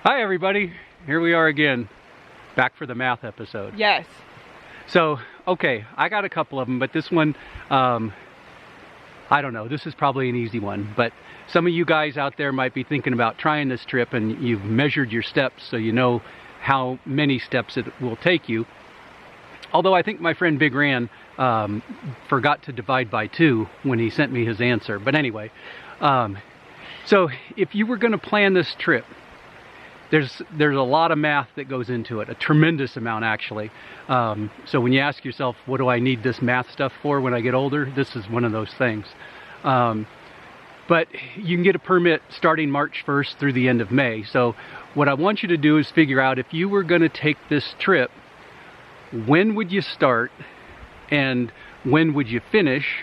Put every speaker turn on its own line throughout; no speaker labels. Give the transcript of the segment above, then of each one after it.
Hi everybody, here we are again, back for the math episode.
Yes.
So, okay, I got a couple of them, but this one, I don't know, this is probably an easy one, but some of you guys out there might be thinking about trying this trip and you've measured your steps so you know how many steps it will take you. Although I think my friend Big Ran forgot to divide by 2 when he sent me his answer. But anyway, so if you were going to plan this trip, there's a lot of math that goes into it, a tremendous amount actually. So when you ask yourself, what do I need this math stuff for when I get older? This is one of those things. But you can get a permit starting March 1st through the end of May. So what I want you to do is figure out if you were going to take this trip, when would you start and when would you finish?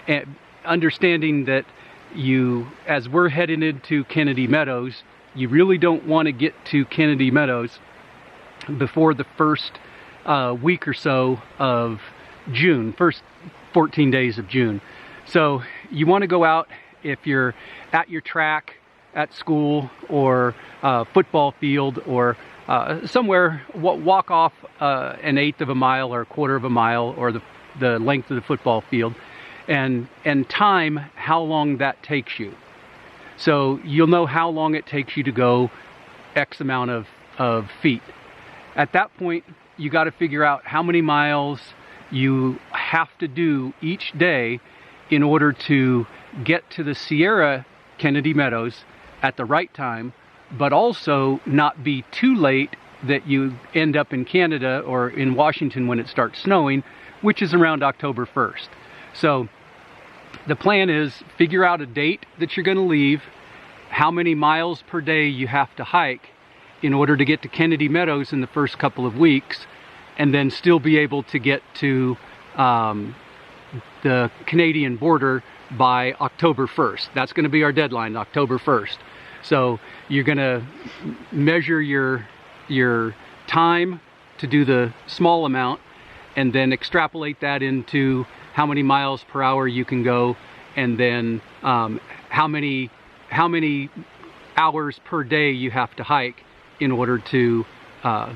And understanding that as we're heading into Kennedy Meadows, you really don't want to get to Kennedy Meadows before the first week or so of June, first 14 days of June. So you want to go out if you're at your track at school or football field or somewhere, walk off an 1/8 of a mile or a 1/4 of a mile or the length of the football field and time how long that takes you. So you'll know how long it takes you to go X amount of feet. At that point, you got to figure out how many miles you have to do each day in order to get to the Sierra Kennedy Meadows at the right time, but also not be too late that you end up in Canada or in Washington when it starts snowing, which is around October 1st. So the plan is figure out a date that you're going to leave, how many miles per day you have to hike in order to get to Kennedy Meadows in the first couple of weeks, and then still be able to get to the Canadian border by October 1st. That's going to be our deadline, October 1st. So you're going to measure your time to do the small amount and then extrapolate that into how many miles per hour you can go, and then how many hours per day you have to hike in order to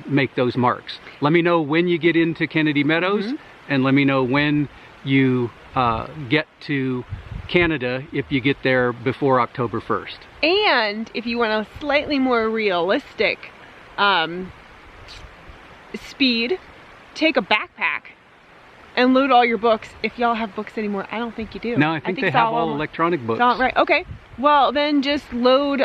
make those marks. Let me know when you get into Kennedy Meadows, and let me know when you get to Canada if you get there before October 1st.
And if you want a slightly more realistic speed, take a backpack and load all your books. If y'all have books anymore, I don't think you do.
No, I think they have all electronic books.
Right, okay. Well, then just load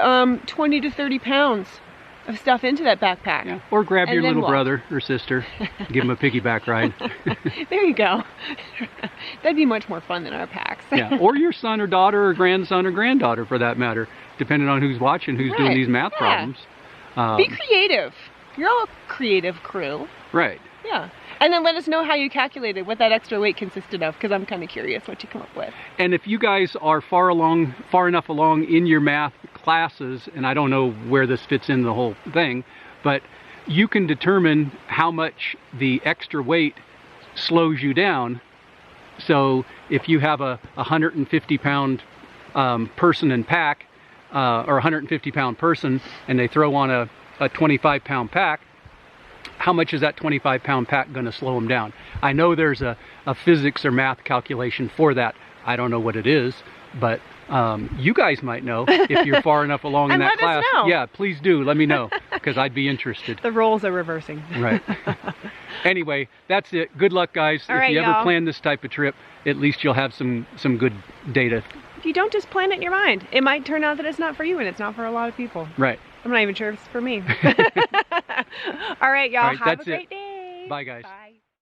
20 to 30 pounds of stuff into that backpack.
Yeah. Or grab your little brother or sister, give them a piggyback ride.
There you go. That'd be much more fun than our packs.
Yeah, or your son or daughter or grandson or granddaughter for that matter, depending on who's watching, who's doing these math problems.
Be creative. You're all a creative crew.
Right.
Yeah. And then let us know how you calculated what that extra weight consisted of, because I'm kind of curious what you come up with.
And if you guys are far enough along in your math classes, and I don't know where this fits in the whole thing, but you can determine how much the extra weight slows you down. So if you have a 150-pound person and pack, or a 150-pound person, and they throw on a 25-pound pack, how much is that 25-pound pack going to slow them down? I know there's a physics or math calculation for that. I don't know what it is, but you guys might know if you're far enough along in that class.
Us know.
Yeah, please do. Let me know, because I'd be interested.
The roles are reversing.
Right. Anyway, that's it. Good luck, guys.
All
if
right,
you ever plan this type of trip, at least you'll have some good data.
You don't just plan it in your mind. It might turn out that it's not for you, and it's not for a lot of people.
Right.
I'm not even sure if it's for me. All right, y'all. Have a great day.
Bye, guys.
Bye.